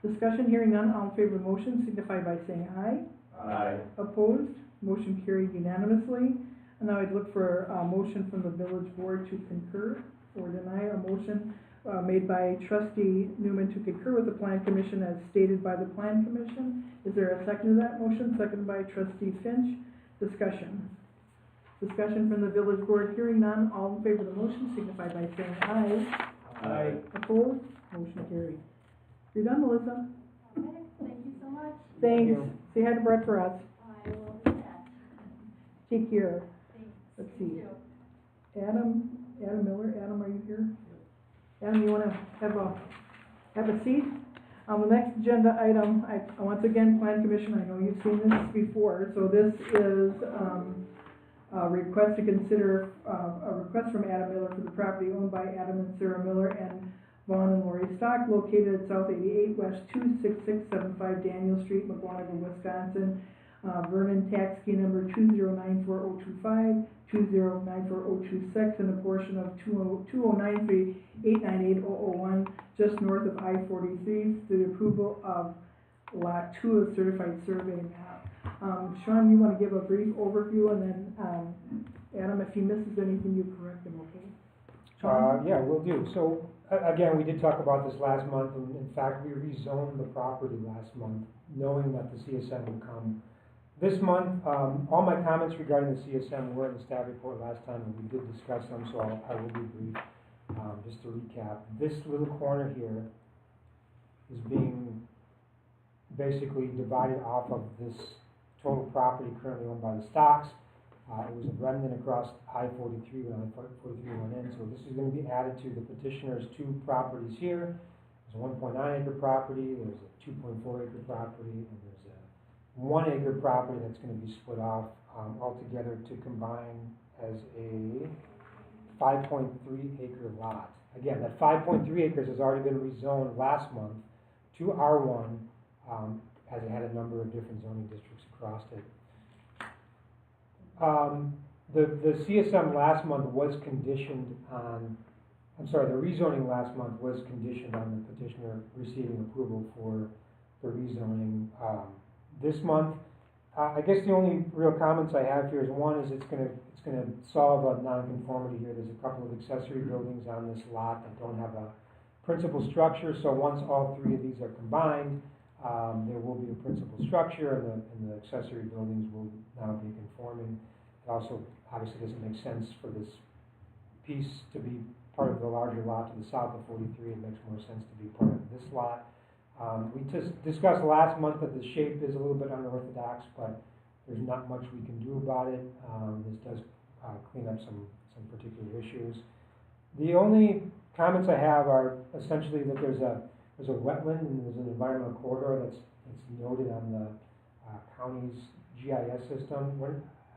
[SPEAKER 1] Discussion, hearing none, all in favor of the motion signify by saying aye.
[SPEAKER 4] Aye.
[SPEAKER 1] Opposed? Motion carried unanimously. And now I'd look for a motion from the village board to concur or deny. A motion made by trustee Newman to concur with the Plan Commission as stated by the Plan Commission. Is there a second to that motion? Seconded by trustee Finch. Discussion. Discussion from the village board, hearing none, all in favor of the motion signify by saying aye.
[SPEAKER 4] Aye.
[SPEAKER 1] Opposed? Motion carried. You're done, Melissa.
[SPEAKER 8] Okay, thank you so much.
[SPEAKER 1] Thanks.
[SPEAKER 5] you.
[SPEAKER 1] Say hi to Brett for us.
[SPEAKER 8] I will do that.
[SPEAKER 1] Take care.
[SPEAKER 8] Thanks.
[SPEAKER 1] Let's
[SPEAKER 8] You
[SPEAKER 1] see.
[SPEAKER 8] too.
[SPEAKER 1] Adam Miller, Adam, are you here? Adam, you wanna have a seat? The next agenda item, once again, Plan Commission, I know you've seen this before, so this is, a request to consider, a request from Adam Miller for the property owned by Adam and Sarah Miller and Vaughn and Lori Stock, located at South 88 West 26675 Daniel Street, McGuanago, Wisconsin. Vernon tax key number 2094025, 2094026, and a portion of 2093898001, just north of I-43, through the approval of Lot 2 of certified survey map. Sean, you want to give a brief overview, and then, Adam, if he misses anything, you correct him, okay? Sean?
[SPEAKER 5] Yeah, will do. So, again, we did talk about this last month, and in fact, we rezoned the property last month, knowing that the CSM would come. This month, all my comments regarding the CSM were in the staff report last time, and we did discuss them, so I will be brief. Just to recap, this little corner here is being basically divided off of this total property currently owned by the Stocks. It was a remnant across I-43 when I-43 went in, so this is going to be added to the petitioner's two properties here. There's a 1.9 acre property, there's a 2.4 acre property, and there's a 1 acre property that's going to be split off altogether to combine as a 5.3 acre lot. Again, that 5.3 acres has already been rezoned last month to R1, as it had a number of different zoning districts across it. The CSM last month was conditioned on, the rezoning last month was conditioned on the petitioner receiving approval for the rezoning. This month, I guess the only real comments I have here is, one is it's gonna solve a nonconformity here. There's a couple of accessory buildings on this lot that don't have a principal structure, so once all three of these are combined, there will be a principal structure, and the accessory buildings will now be conforming. It also obviously doesn't make sense for this piece to be part of the larger lot to the south of 43. It makes more sense to be part of this lot. We just discussed last month that the shape is a little bit unorthodox, but there's not much we can do about it. This does clean up some particular issues. The only comments I have are essentially that there's a wetland and there's an environmental corridor that's noted on the county's GIS system.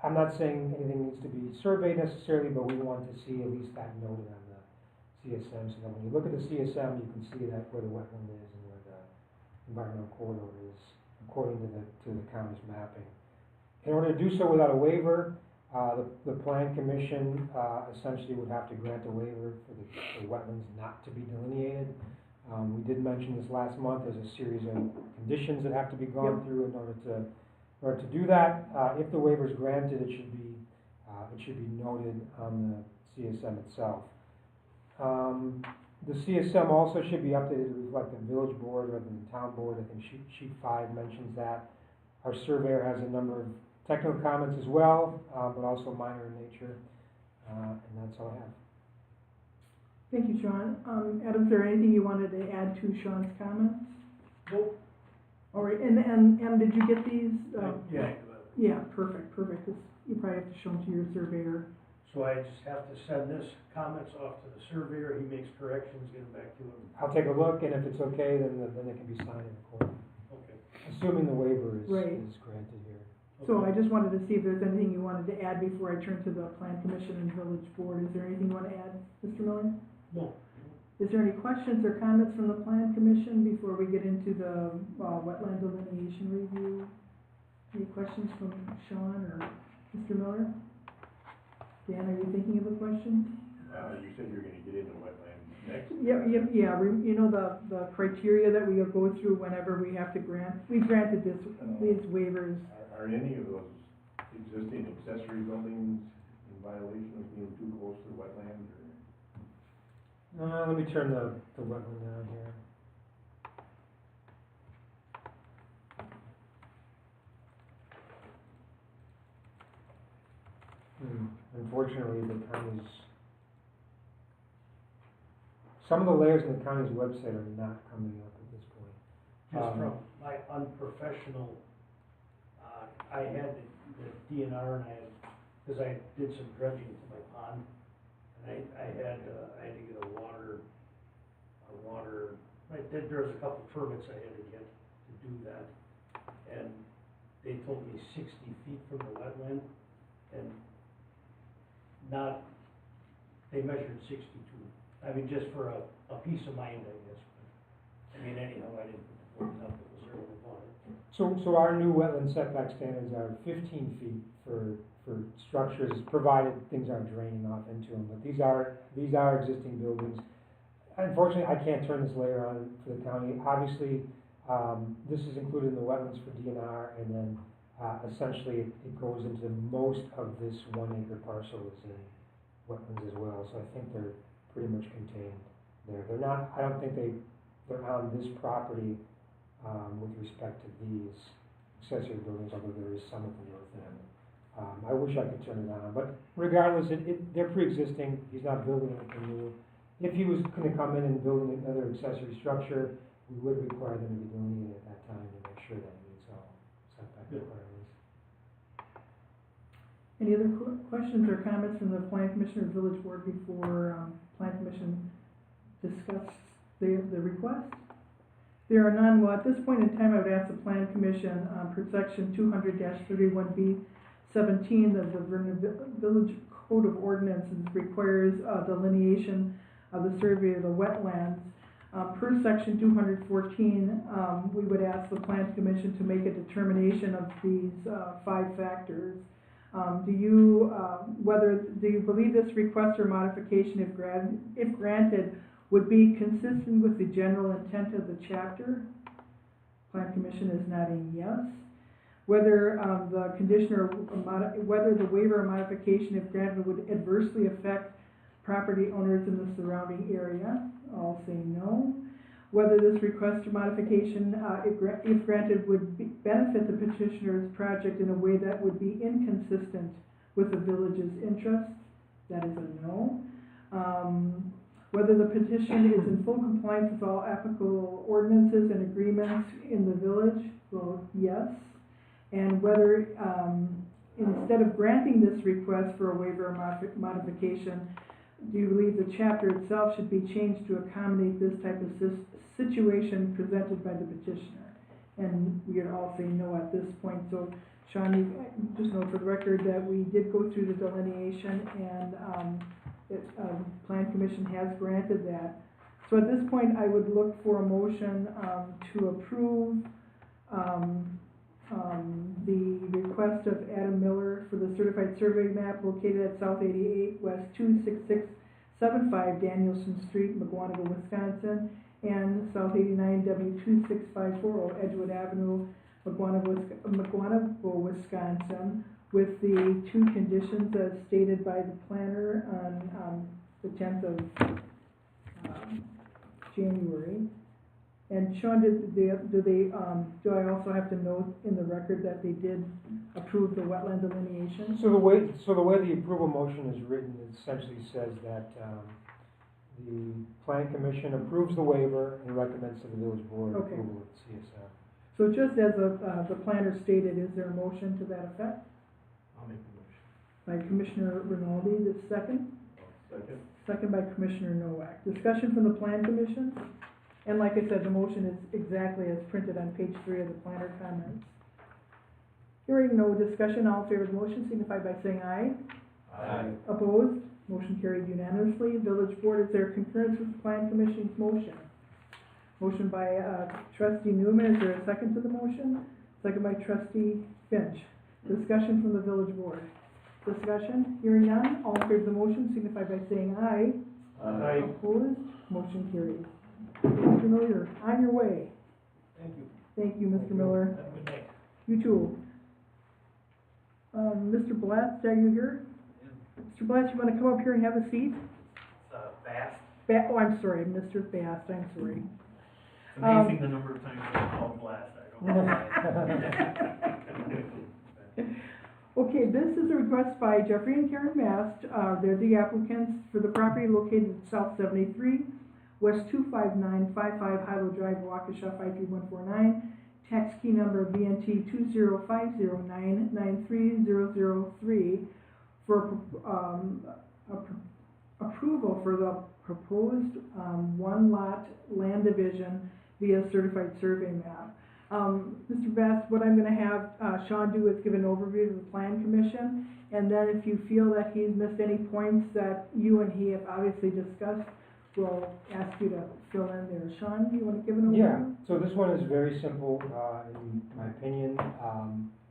[SPEAKER 5] I'm not saying anything needs to be surveyed necessarily, but we want to see at least that noted on the CSM, so that when you look at the CSM, you can see that where the wetland is and where the environmental corridor is, according to the county's mapping. In order to do so without a waiver, the Plan Commission essentially would have to grant a waiver for the wetlands not to be delineated. We did mention this last month. There's a series of conditions that have to be gone through in order to do that. If the waiver is granted, it should be noted on the CSM itself. The CSM also should be updated to reflect the village board rather than the town board. I think sheet 5 mentions that. Our surveyor has a number of technical comments as well, but also minor in nature, and that's all I have.
[SPEAKER 1] Thank you, Sean. Adam, is there anything you wanted to add to Sean's comments?
[SPEAKER 7] Nope.
[SPEAKER 1] All right, and did you get these?
[SPEAKER 7] Yeah.
[SPEAKER 1] Yeah, perfect. 'Cause you probably have to show them to your surveyor.
[SPEAKER 9] So I just have to send this comments off to the surveyor, he makes corrections, get them back to him.
[SPEAKER 5] I'll take a look, and if it's okay, then it can be signed in court,
[SPEAKER 9] Okay.
[SPEAKER 5] assuming the waiver is
[SPEAKER 1] Right.
[SPEAKER 5] granted here.
[SPEAKER 1] So I just wanted to see if there's anything you wanted to add before I turn to the Plan Commission and Village Board. Is there anything you want to add, Mr. Miller?
[SPEAKER 9] No.
[SPEAKER 1] Is there any questions or comments from the Plan Commission before we get into the wetland delineation review? Any questions from Sean or Mr. Miller? Dan, are you thinking of a question?
[SPEAKER 4] You said you were gonna get into wetland next.
[SPEAKER 1] Yeah, you know the criteria that we go through whenever we have to grant, we granted these waivers.
[SPEAKER 4] Are any of those existing accessory buildings in violation of being too close to the wetland, or?
[SPEAKER 5] Let me turn the wetland down here. Unfortunately, the county's, some of the layers in the county's website are not coming up at this point.
[SPEAKER 9] Just from my unprofessional, I had the DNR and because I did some dredging to my pond, and I had to get a water right, there was a couple permits I had to get to do that. And they told me 60 feet from the wetland, and they measured 62. I mean, just for a peace of mind, I guess. But, I mean, anyhow, I didn't put the board up, it was early about it.
[SPEAKER 5] So our new wetland setback standards are 15 feet for structures, provided things aren't draining off into them. But these are existing buildings. Unfortunately, I can't turn this layer on for the county. Obviously, this is included in the wetlands for DNR, and then essentially it goes into most of this 1 acre parcel is in wetlands as well. So I think they're pretty much contained there. They're not. I don't think they're on this property with respect to these accessory buildings, although there is some at the north end. I wish I could turn it on, but regardless, they're pre-existing. He's not building anything new. If he was going to come in and build another accessory structure, we would require them to be delineated at that time to make sure that it meets all setback requirements.
[SPEAKER 1] Any other questions or comments from the Plan Commission or Village Board before Plan Commission discuss the request? There are none. Well, at this point in time, I would ask the Plan Commission per section 200-31B-17 of the Vernon Village Code of Ordinances requires delineation of the survey of the wetlands. Per section 214, we would ask the Plan Commission to make a determination of these 5 factors. Do you believe this request or modification, if granted, would be consistent with the general intent of the chapter? Plan Commission is nodding yes. Whether whether the waiver or modification, if granted, would adversely affect property owners in the surrounding area? I'll say no. Whether this request or modification, if granted, would benefit the petitioner's project in a way that would be inconsistent with the village's interest? That is a no. Whether the petition is in full compliance with all applicable ordinances and agreements in the village? Well, yes. And whether instead of granting this request for a waiver or modification, do you believe the chapter itself should be changed to accommodate this type of situation presented by the petitioner? And we would all say no at this point. So, Sean, you just know for the record that we did go through the delineation, and Plan Commission has granted that. So at this point, I would look for a motion to approve the request of Adam Miller for the certified survey map located at South 88 West 26675 Danielson Street, Mugwanago, Wisconsin, and South 89 W26540 Edgewood Avenue, Mugwanago, Wisconsin, with the 2 conditions as stated by the planner on the 10th of January. And Sean, do I also have to note in the record that they did approve the wetland delineation?
[SPEAKER 5] So the way the approval motion is written, it essentially says that the Plan Commission approves the waiver and recommends to the village board approval of the CSR.
[SPEAKER 1] So just as the planner stated, is there a motion to that effect?
[SPEAKER 2] I'll make the motion.
[SPEAKER 1] By Commissioner Rinaldi, the second?
[SPEAKER 4] Second.
[SPEAKER 1] Second by Commissioner Nowak. Discussion from the Plan Commission? And like I said, the motion is exactly as printed on page 3 of the planner comments. Hearing no discussion, all in favor of the motion signify by saying aye.
[SPEAKER 2] Aye.
[SPEAKER 1] Opposed? Motion carried unanimously. Village Board, is there concurrence with the Plan Commission's motion? Motion by Trustee Newman. Is there a second to the motion? Second by Trustee Finch. Discussion from the Village Board. Discussion? Hearing none, all in favor of the motion signify by saying aye.
[SPEAKER 9] Aye.
[SPEAKER 1] Opposed? Motion carried. Mr. Miller, you're on your way.
[SPEAKER 9] Thank you.
[SPEAKER 1] Thank you, Mr. Miller.
[SPEAKER 9] Have a good night.
[SPEAKER 1] You too. Mr. Blast, are you here? Mr. Blast, you want to come up here and have a seat?
[SPEAKER 10] Fast.
[SPEAKER 1] Oh, I'm sorry, Mr. Bast, I'm sorry.
[SPEAKER 10] It's amazing the number of times I've called Blast. I don't know why.
[SPEAKER 1] Okay, this is a request by Jeffrey and Karen Mast. They're the applicants for the property located at South 73, West 25955 Highland Drive, Waukesha 53149. Tax key number VNT 205099303 for approval for the proposed, one lot land division via certified survey map. Mr. Best, what I'm gonna have, Sean do is give an overview of the plan commission, and then if you feel that he's missed any points that you and he have obviously discussed, we'll ask you to fill in there. Sean, do you wanna give an overview?
[SPEAKER 5] Yeah, so this one is very simple, in my opinion.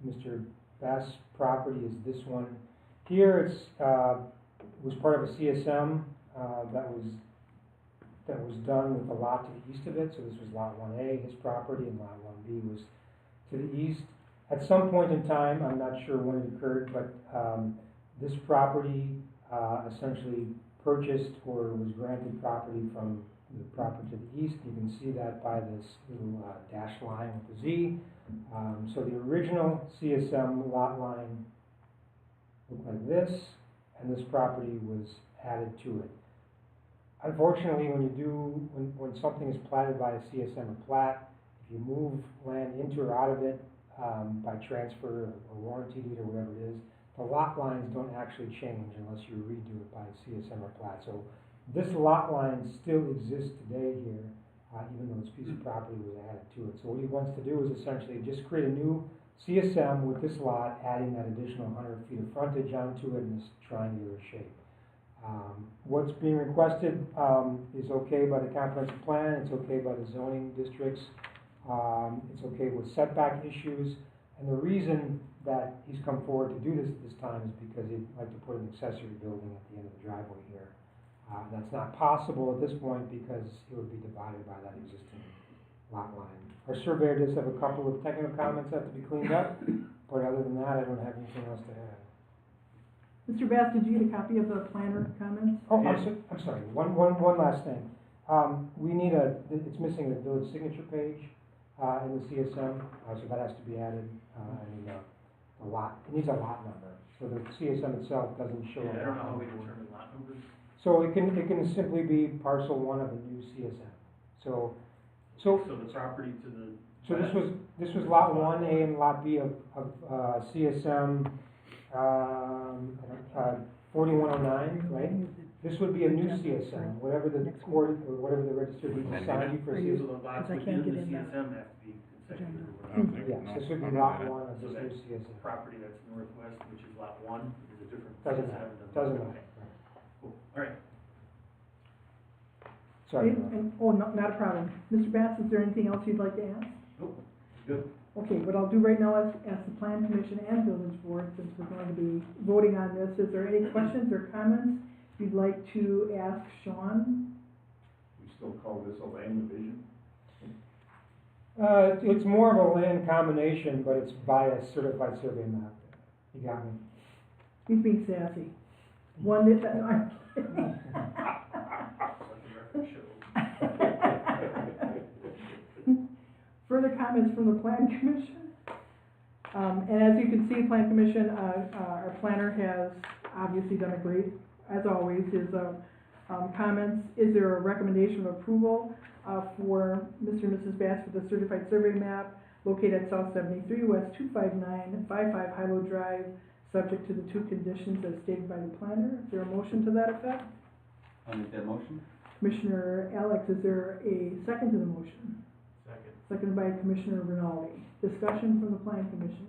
[SPEAKER 5] Mr. Bass' property is this one. Here it's, was part of a CSM, that was done with the lot to the east of it, so this was lot 1A, his property, and lot 1B was to the east. At some point in time, I'm not sure when it occurred, but this property essentially purchased or was granted property from the property to the east. You can see that by this little dash line with the Z. So the original CSM lot line looked like this, and this property was added to it. Unfortunately, when something is platted by a CSM or plat, if you move land into or out of it by transfer or warranty deed or whatever it is, the lot lines don't actually change unless you redo it by a CSM or plat. So this lot line still exists today here, even though this piece of property was added to it. So what he wants to do is essentially just create a new CSM with this lot, adding that additional 100 feet of frontage onto it in this triangular shape. What's being requested is okay by the comprehensive plan, it's okay by the zoning districts, it's okay with setback issues, and the reason that he's come forward to do this at this time is because he'd like to put an accessory building at the end of the driveway here. That's not possible at this point because it would be divided by that existing lot line. Our surveyor does have a couple of technical comments that have to be cleaned up, but other than that, I don't have anything else to add.
[SPEAKER 1] Mr. Bass, did you get a copy of the planner comments?
[SPEAKER 5] Oh, I'm sorry, one last thing. We need it's missing a village signature page in the CSM, so that has to be added, and a lot, it needs a lot number. So the CSM itself doesn't show.
[SPEAKER 10] Yeah, I don't know how we determine lot numbers.
[SPEAKER 5] So it can simply be parcel 1 of a new CSM. So
[SPEAKER 10] the property to the.
[SPEAKER 5] So this was lot 1A and lot B of CSM 4109, right? This would be a new CSM, whatever the court or whatever the registered deed assigned you for
[SPEAKER 10] So
[SPEAKER 5] CSM.
[SPEAKER 10] the lots
[SPEAKER 1] I
[SPEAKER 10] within
[SPEAKER 1] can't
[SPEAKER 10] the
[SPEAKER 1] get in that
[SPEAKER 10] CSM have to be consecutive.
[SPEAKER 3] I don't think,
[SPEAKER 5] Yes,
[SPEAKER 3] no,
[SPEAKER 5] this would
[SPEAKER 3] I
[SPEAKER 5] be
[SPEAKER 3] don't
[SPEAKER 5] lot
[SPEAKER 3] know
[SPEAKER 5] 1 of
[SPEAKER 10] So
[SPEAKER 5] this
[SPEAKER 10] that
[SPEAKER 5] new CSM.
[SPEAKER 10] property that's northwest, which is lot 1, is a different.
[SPEAKER 5] Doesn't
[SPEAKER 10] CSM
[SPEAKER 5] matter,
[SPEAKER 10] than-
[SPEAKER 5] doesn't
[SPEAKER 10] Okay,
[SPEAKER 5] matter.
[SPEAKER 10] cool, alright.
[SPEAKER 5] Sorry.
[SPEAKER 1] Not a problem. Mr. Bass, is there anything else you'd like to ask?
[SPEAKER 10] Nope, good.
[SPEAKER 1] Okay, what I'll do right now is ask the plan commission and village board, since we're going to be voting on this, is there any questions or comments you'd like to ask Sean?
[SPEAKER 4] We still call this a land division?
[SPEAKER 5] It's more of a land combination, but it's by a certified survey map. You got me.
[SPEAKER 1] He's being sassy. One that, I'm kidding.
[SPEAKER 10] Like the reference shows.
[SPEAKER 1] Further comments from the plan commission? And as you can see, plan commission, our planner has obviously done a great, as always, his comments. Is there a recommendation of approval for Mr. and Mrs. Bass for the certified survey map located at South 73 West 25955 Hilo Drive, subject to the 2 conditions as stated by the planner? Is there a motion to that effect?
[SPEAKER 6] I'll make that motion.
[SPEAKER 1] Commissioner Alex, is there a second to the motion?
[SPEAKER 2] Second.
[SPEAKER 1] Seconded by Commissioner Rinaldi. Discussion from the plan commission.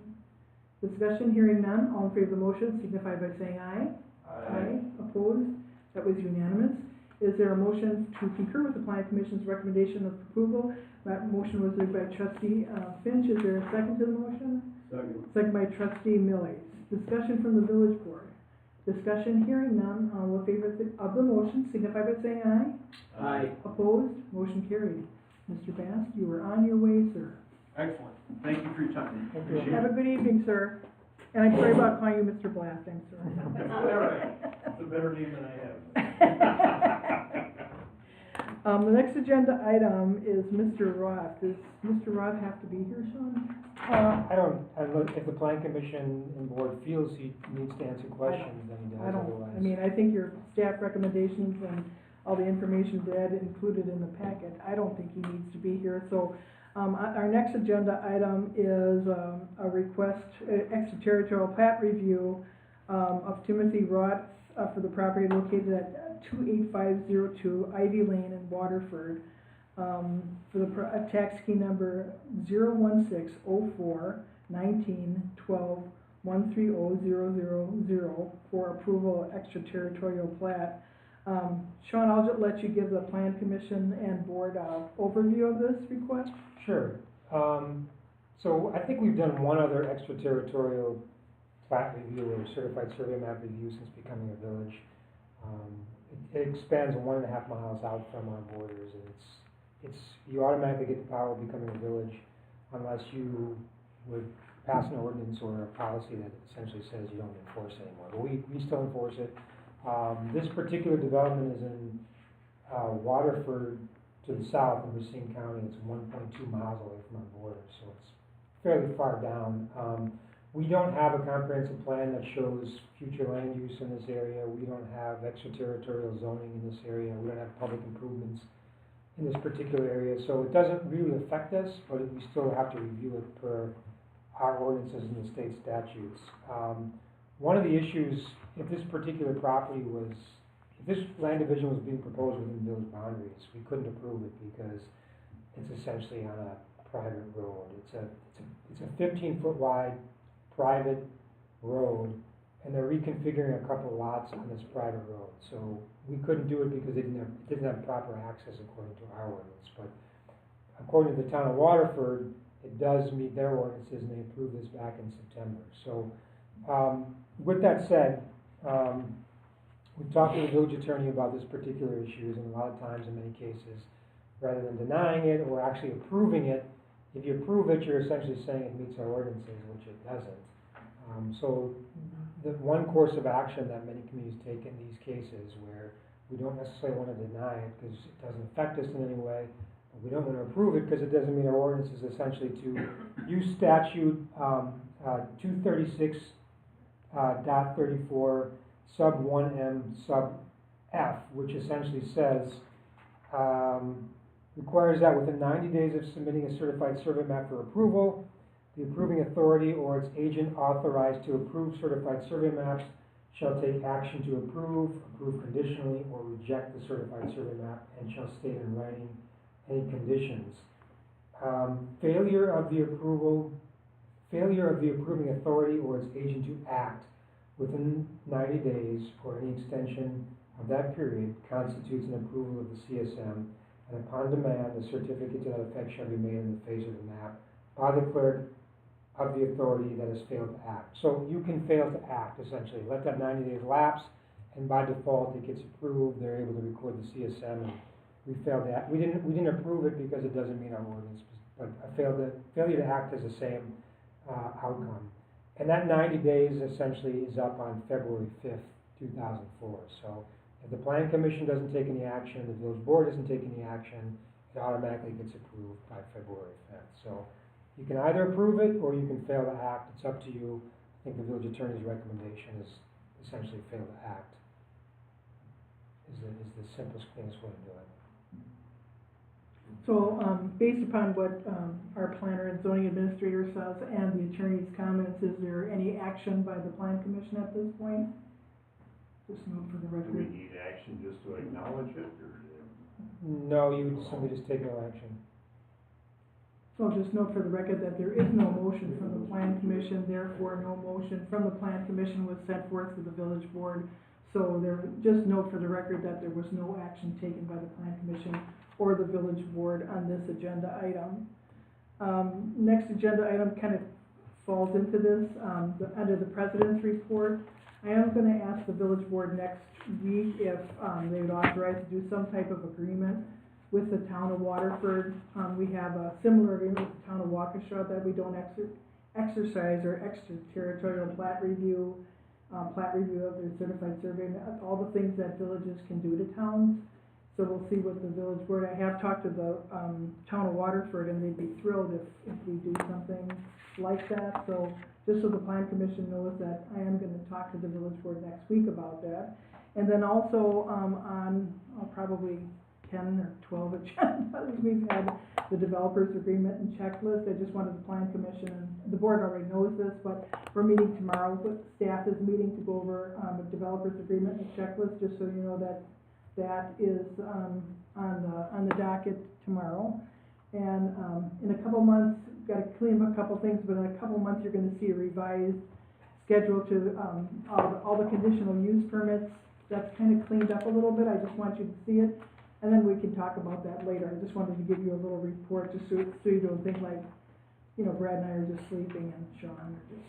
[SPEAKER 1] Discussion, hearing none, all in favor of the motion signify by saying aye. Aye. Opposed? That was unanimous. Is there a motion to concur with the plan commission's recommendation of approval? That motion was moved by trustee Finch. Is there a second to the motion?
[SPEAKER 7] Second.
[SPEAKER 1] Second by trustee Millies. Discussion from the village board. Discussion, hearing none, all in favor of the motion signify by saying aye.
[SPEAKER 10] Aye.
[SPEAKER 1] Opposed? Motion carried. Mr. Bass, you are on your way, sir.
[SPEAKER 10] Excellent, thank you for your time.
[SPEAKER 5] Thank you.
[SPEAKER 10] Appreciate
[SPEAKER 1] Have
[SPEAKER 10] it.
[SPEAKER 1] a good evening, sir. And I'm sorry about calling you Mr. Blast, I'm sorry.
[SPEAKER 10] All right, it's a better name than I have.
[SPEAKER 1] The next agenda item is Mr. Roth. Does Mr. Roth have to be here, Sean?
[SPEAKER 5] If the plan commission and board feels he needs to answer questions, then he does,
[SPEAKER 1] I don't,
[SPEAKER 5] otherwise.
[SPEAKER 1] I mean, I think your staff recommendations and all the information Dad included in the packet, I don't think he needs to be here. So, our next agenda item is, a request, extraterritorial plat review, of Timothy Roth, for the property located at 28502 Ivy Lane in Waterford, for the tax key number 016041912130000 for approval of extraterritorial plat. Sean, I'll just let you give the Plan Commission and Board overview of this request.
[SPEAKER 5] Sure. So I think we've done one other extraterritorial plat review or certified survey map review since becoming a village. It expands 1.5 miles out from our borders, and you automatically get the power of becoming a village unless you would pass an ordinance or a policy that essentially says you don't enforce anymore. But we still enforce it. This particular development is in Waterford to the south in Racine County. It's 1.2 miles away from our border, so it's fairly far down. We don't have a comprehensive plan that shows future land use in this area. We don't have extraterritorial zoning in this area. We don't have public improvements in this particular area, so it doesn't really affect us, but we still have to review it per our ordinances and the state statutes. One of the issues, if this particular property was, if this land division was being proposed within village boundaries, we couldn't approve it because it's essentially on a private road. It's a 15-foot wide private road, and they're reconfiguring a couple lots on this private road. So we couldn't do it because it didn't have proper access according to our ordinance. But according to the town of Waterford, it does meet their ordinances, and they approved this back in September. So with that said, we've talked to the village attorney about this particular issue, and a lot of times in many cases, rather than denying it or actually approving it, if you approve it, you're essentially saying it meets our ordinances, which it doesn't. So the one course of action that many communities take in these cases where we don't necessarily want to deny it because it doesn't affect us in any way, but we don't want to approve it because it doesn't meet our ordinances, essentially to use statute 236.34 sub 1M sub F, which essentially says, requires that within 90 days of submitting a certified survey map for approval, the approving authority or its agent authorized to approve certified survey maps shall take action to approve conditionally, or reject the certified survey map, and shall state in writing any conditions. Failure of the approving authority or its agent to act within 90 days or any extension of that period constitutes an approval of the CSM, and upon demand, a certificate to that effect shall be made in the face of the map by the clerk of the authority that has failed to act. So you can fail to act, essentially. Let that 90 days lapse, and by default, it gets approved. They're able to record the CSM, and we failed to act. We didn't approve it because it doesn't meet our ordinance, but failure to act has the same outcome. And that 90 days essentially is up on February 5th, 2004. So if the Plan Commission doesn't take any action, the village board doesn't take any action, it automatically gets approved by February 5th. So you can either approve it or you can fail to act. It's up to you. I think the village attorney's recommendation is essentially fail to act. Is the simplest, cleanest way to do it.
[SPEAKER 1] So, based upon what our planner and zoning administrator says and the attorney's comments, is there any action by the Plan Commission at this point? Just note for the
[SPEAKER 4] Do we
[SPEAKER 1] record.
[SPEAKER 4] need action just to acknowledge it, or?
[SPEAKER 5] No, you would simply just take no action.
[SPEAKER 1] So just note for the record that there is no motion from the Plan Commission, therefore no motion from the Plan Commission was sent forth to the village board. So just note for the record that there was no action taken by the Plan Commission or the village board on this agenda item. Next agenda item kind of falls into this, under the president's report. I am going to ask the village board next week if they would authorize to do some type of agreement with the town of Waterford. We have a similar agreement with the town of Waukesha that we don't exercise or extraterritorial plat review of their certified survey, all the things that villages can do to towns. So we'll see what the village board, I have talked to the town of Waterford, and they'd be thrilled if we do something like that. So just so the Plan Commission knows that I am going to talk to the village board next week about that. And then also on probably 10 or 12 agendas, we've had the developers agreement and checklist. I just wanted the plan commission, and the board already knows this, but we're meeting tomorrow, but staff is meeting to go over, the developers agreement and checklist, just so you know that that is, on the docket tomorrow. And, in a couple months, gotta clean up a couple things, but in a couple months, you're gonna see a revised schedule to, all the conditional use permits. That's kinda cleaned up a little bit, I just want you to see it, and then we can talk about that later. I just wanted to give you a little report, just so you don't think like, you know, Brad and I are just sleeping and Sean are just.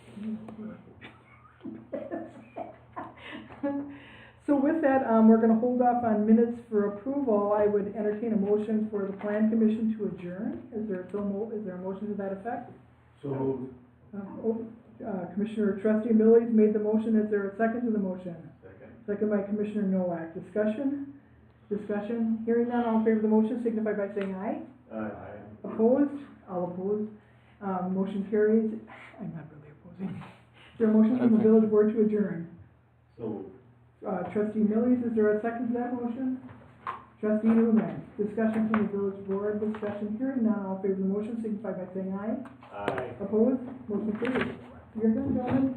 [SPEAKER 1] So with that, we're gonna hold off on minutes for approval. I would entertain a motion for the plan commission to adjourn. Is there a motion to that effect?
[SPEAKER 7] So moved.
[SPEAKER 1] Commissioner Trustee Millies made the motion. Is there a second to the motion?
[SPEAKER 4] Second.
[SPEAKER 1] Second by Commissioner Nowak. Discussion? Hearing none, all in favor of the motion signify by saying aye.
[SPEAKER 4] Aye.
[SPEAKER 1] Opposed? All opposed. Motion carries. I'm not really opposing. Is there a motion from the village board to adjourn?
[SPEAKER 7] So moved.
[SPEAKER 1] Trustee Millies, is there a second to that motion? Trustee Newman, discussion from the village board, hearing none, all in favor of the motion signify by saying aye.
[SPEAKER 4] Aye.
[SPEAKER 1] Opposed? Motion carries. You're done, gentlemen.